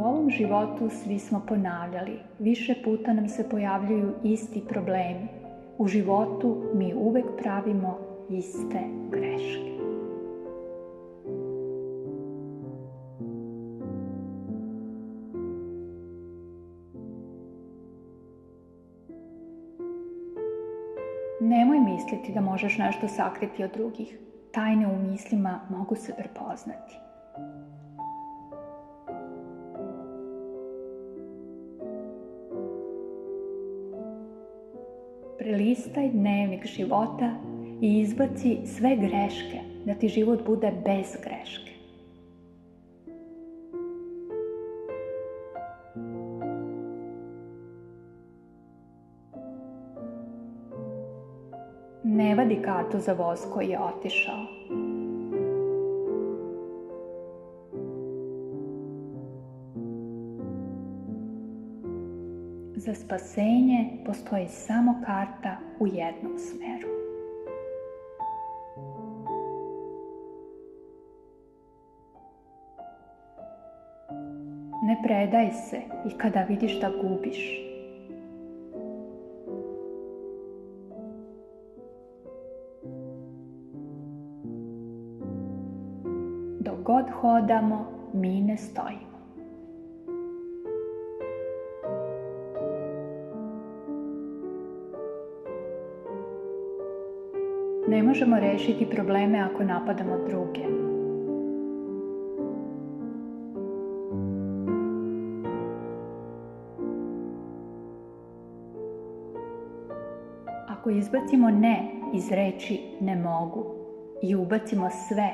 ovom životu svi smo ponavljali, više puta nam se pojavljuju isti problemi. U životu mi uvek pravimo iste greške. Nemoj misliti da možeš nešto sakriti od drugih. Tajne u mislima mogu se prepoznati. Prelistaj dnevnik života i izbaci sve greške, da ti život bude bez greške. Ne vadi kartu za voz koji je otišao. Za spasenje postoji samo karta u jednom smeru. Ne predaj se i kada vidiš da gubiš. Dok god hodamo, mi ne stojimo. Ne možemo rešiti probleme ako napadamo druge. Ako izbacimo ne iz reči ne mogu i ubacimo sve,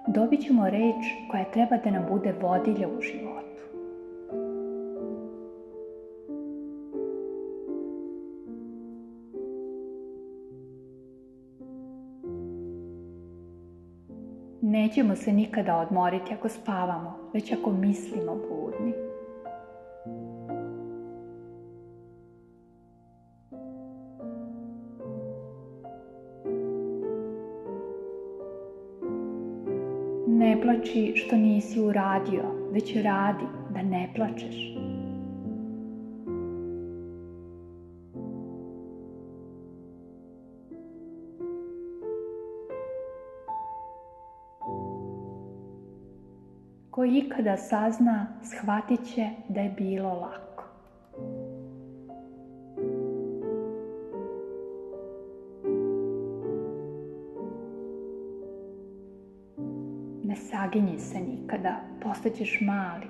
dobit ćemo reč koja treba da nam bude vodilja u životu. Nećemo se nikada odmoriti ako spavamo, već ako mislimo budni. Ne plači što nisi uradio, već radi da ne plačeš. Ko ikada sazna, shvatit će da je bilo lako. Ne saginji se nikada, postaćeš mali.